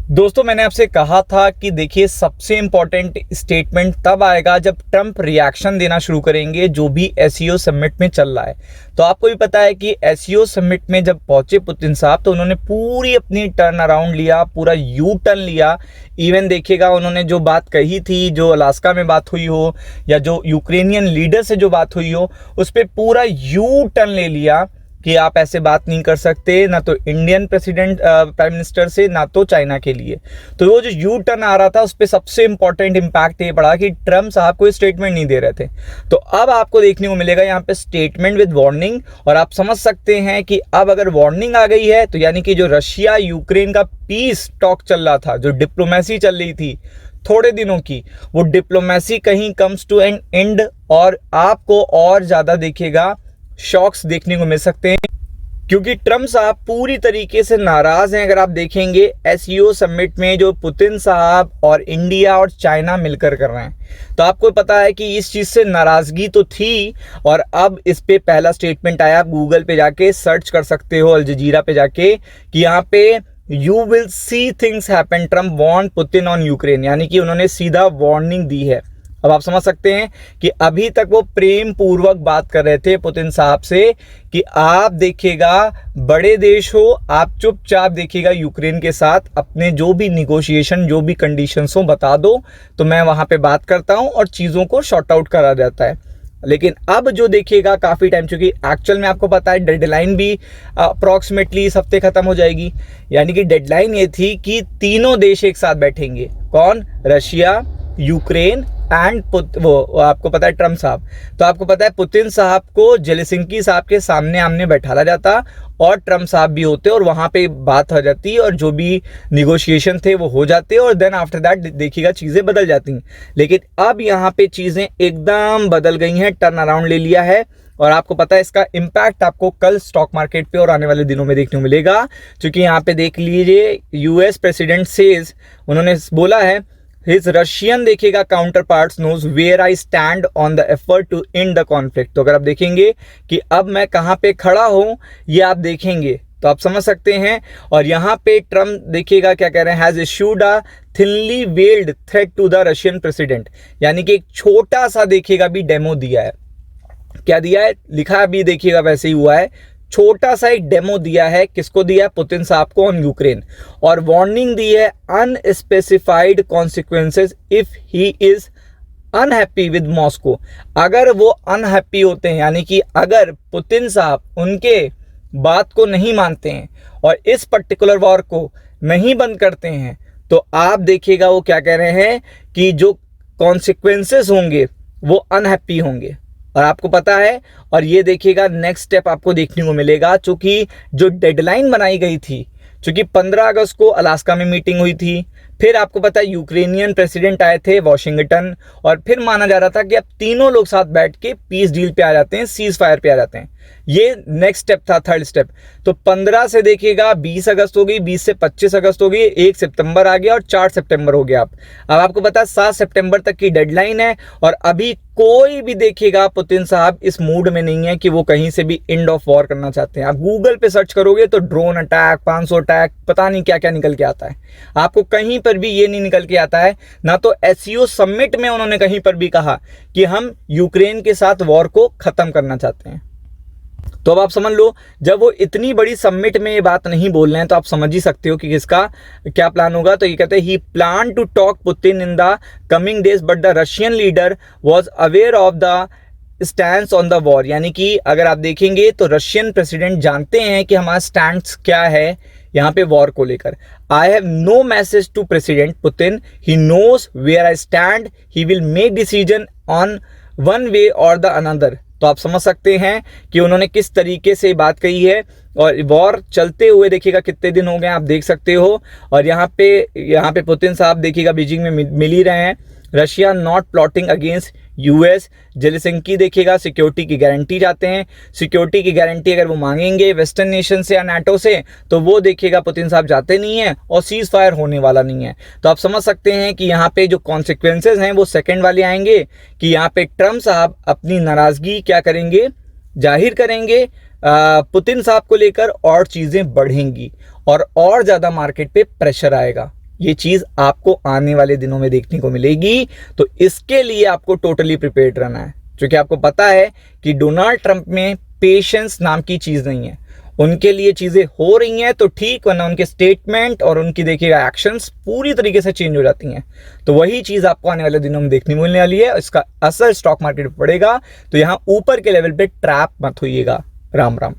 दोस्तों, मैंने आपसे कहा था कि देखिए सबसे इम्पोर्टेंट स्टेटमेंट तब आएगा जब ट्रंप रिएक्शन देना शुरू करेंगे जो भी एससीओ समिट में चल रहा है। तो आपको भी पता है कि एससीओ समिट में जब पहुंचे पुतिन साहब तो उन्होंने पूरी अपनी टर्न अराउंड लिया, पूरा यू टर्न लिया। इवन देखिएगा उन्होंने जो बात कही थी, जो अलास्का में बात हुई हो या जो यूक्रेनियन लीडर से जो बात हुई हो, उस पर पूरा यू टर्न ले लिया कि आप ऐसे बात नहीं कर सकते, ना तो इंडियन प्रेसिडेंट प्राइम मिनिस्टर से, ना तो चाइना के लिए। तो वो जो यू टर्न आ रहा था उस पर सबसे इंपॉर्टेंट इम्पैक्ट ये पड़ा कि ट्रम्प साहब कोई स्टेटमेंट नहीं दे रहे थे। तो अब आपको देखने को मिलेगा यहाँ पे स्टेटमेंट विद वार्निंग। और आप समझ सकते हैं कि अब अगर वार्निंग आ गई है तो यानी कि जो रशिया यूक्रेन का पीस टॉक चल रहा था, जो डिप्लोमेसी चल रही थी थोड़े दिनों की, वो डिप्लोमेसी कहीं कम्स टू एन एंड और आपको और ज़्यादा देखिएगा शॉक्स देखने को मिल सकते हैं, क्योंकि ट्रम्प साहब पूरी तरीके से नाराज हैं। अगर आप देखेंगे एससीओ समिट में जो पुतिन साहब और इंडिया और चाइना मिलकर कर रहे हैं, तो आपको पता है कि इस चीज़ से नाराज़गी तो थी। और अब इस पे पहला स्टेटमेंट आया, आप गूगल पे जाके सर्च कर सकते हो, अल जजीरा पे जाके, कि यहाँ पे you will see things happen, Trump warn Putin on Ukraine, यानी कि उन्होंने सीधा वार्निंग दी है। अब आप समझ सकते हैं कि अभी तक वो प्रेम पूर्वक बात कर रहे थे पुतिन साहब से कि आप देखिएगा बड़े देश हो, आप चुपचाप देखिएगा यूक्रेन के साथ अपने जो भी निगोशिएशन, जो भी कंडीशंस हो बता दो, तो मैं वहां पे बात करता हूं और चीज़ों को शॉर्ट आउट करा जाता है। लेकिन अब जो देखिएगा काफ़ी टाइम, चूंकि एक्चुअल में आपको पता है डेडलाइन भी अप्रॉक्सीमेटली इस हफ्ते ख़त्म हो जाएगी। यानी कि डेडलाइन ये थी कि तीनों देश एक साथ बैठेंगे। कौन? रशिया, यूक्रेन एंड वो आपको पता है ट्रम्प साहब। तो आपको पता है पुतिन साहब को जेलेंस्की साहब के सामने आमने बैठाला जाता और ट्रम्प साहब भी होते और वहां पे बात हो जाती और जो भी निगोशिएशन थे वो हो जाते और देन आफ्टर दैट देखिएगा चीज़ें बदल जाती। लेकिन अब यहाँ पे चीज़ें एकदम बदल गई हैं, टर्न अराउंड ले लिया है। और आपको पता है इसका इम्पैक्ट आपको कल स्टॉक मार्केट पे और आने वाले दिनों में देखने को मिलेगा। क्योंकि यहाँ पे देख लीजिए यूएस प्रेसिडेंट सेज, उन्होंने बोला है His Russian देखिएगा counter parts knows where I stand on the effort to end the conflict। तो अगर आप देखेंगे कि अब मैं कहाँ पे खड़ा हूँ, ये आप देखेंगे तो आप समझ सकते हैं। और यहाँ पे ट्रम्प देखिएगा क्या कह रहे हैं, has issued a thinly veiled threat to the Russian president, यानी कि एक छोटा सा देखिएगा भी डेमो दिया है। क्या दिया है? लिखा भी देखिएगा वैसे ही हुआ है, छोटा सा एक डेमो दिया है। किसको दिया है? पुतिन साहब को, ऑन यूक्रेन। और वार्निंग दी है, unspecified consequences if he is unhappy with Moscow. अगर वो अनहैप्पी होते हैं, यानी कि अगर पुतिन साहब उनके बात को नहीं मानते हैं और इस पर्टिकुलर वॉर को नहीं बंद करते हैं, तो आप देखिएगा वो क्या कह रहे हैं कि जो कॉन्सिक्वेंसेस होंगे वो अनहैप्पी होंगे। और आपको पता है, और ये देखिएगा नेक्स्ट स्टेप आपको देखने को मिलेगा, चूंकि जो डेडलाइन बनाई गई थी, चूंकि 15 अगस्त को अलास्का में मीटिंग हुई थी, फिर आपको पता है यूक्रेनियन प्रेसिडेंट आए थे वॉशिंगटन, और फिर माना जा रहा था कि अब तीनों लोग साथ बैठ के पीस डील पे आ जाते हैं, सीज फायर पे आ जाते हैं। ये नेक्स्ट स्टेप था, थर्ड स्टेप। तो 15 से देखिएगा 20 अगस्त हो गई, 20 से 25 अगस्त हो गई, 1 सितंबर आ गया और 4 सितंबर हो गया। अब आपको पता है 7 सितंबर तक की डेडलाइन है और अभी कोई भी देखिएगा पुतिन साहब इस मूड में नहीं है कि वो कहीं से भी एंड ऑफ वॉर करना चाहते हैं। आप गूगल पे सर्च करोगे तो ड्रोन अटैक, 500 अटैक, पता नहीं क्या क्या निकल के आता है। आपको कहीं पर भी ये नहीं निकल के आता है। ना तो एससीओ समिट में उन्होंने कहीं पर भी कहा कि हम यूक्रेन के साथ वॉर को खत्म करना चाहते हैं। तो अब आप समझ लो, जब वो इतनी बड़ी समिट में ये बात नहीं बोल रहे हैं तो आप समझ ही सकते हो कि किसका क्या प्लान होगा। तो ये कहते हैं he plan to talk Putin in the coming days but the Russian leader was aware of the stand on the war. यानी कि अगर आप देखेंगे तो रशियन प्रेसिडेंट जानते हैं कि हमारा स्टैंड क्या है यहाँ पे वॉर को लेकर। I have no message to president Putin, he knows where I stand, he will make decision on one way or the another. तो आप समझ सकते हैं कि उन्होंने किस तरीके से बात कही है। और वॉर चलते हुए देखिएगा कितने दिन हो गए आप देख सकते हो। और यहाँ पे पुतिन साहब देखिएगा बीजिंग में मिल ही रहे हैं। Russia not plotting against US, Zelensky देखिएगा सिक्योरिटी की गारंटी चाहते हैं। सिक्योरिटी की गारंटी अगर वो मांगेंगे वेस्टर्न नेशन से या नाटो से, तो वो देखिएगा पुतिन साहब जाते नहीं है और सीज फायर होने वाला नहीं है। तो आप समझ सकते हैं कि यहाँ पे जो कॉन्सिक्वेंसेज हैं वो सेकंड वाले आएंगे कि यहाँ पे ट्रम्प साहब अपनी नाराजगी क्या करेंगे, जाहिर करेंगे पुतिन साहब को लेकर, और चीज़ें बढ़ेंगी और ज़्यादा मार्केट पे प्रेशर आएगा। ये चीज आपको आने वाले दिनों में देखने को मिलेगी। तो इसके लिए आपको टोटली प्रिपेयर्ड रहना है, क्योंकि आपको पता है कि डोनाल्ड ट्रंप में पेशेंस नाम की चीज नहीं है। उनके लिए चीजें हो रही हैं तो ठीक, वरना उनके स्टेटमेंट और उनकी देखिएगा एक्शंस पूरी तरीके से चेंज हो जाती हैं। तो वही चीज आपको आने वाले दिनों में देखने मिलने वाली है। इसका असर स्टॉक मार्केट पर पड़ेगा, तो यहां ऊपर के लेवल पे ट्रैप मत होइएगा। राम राम।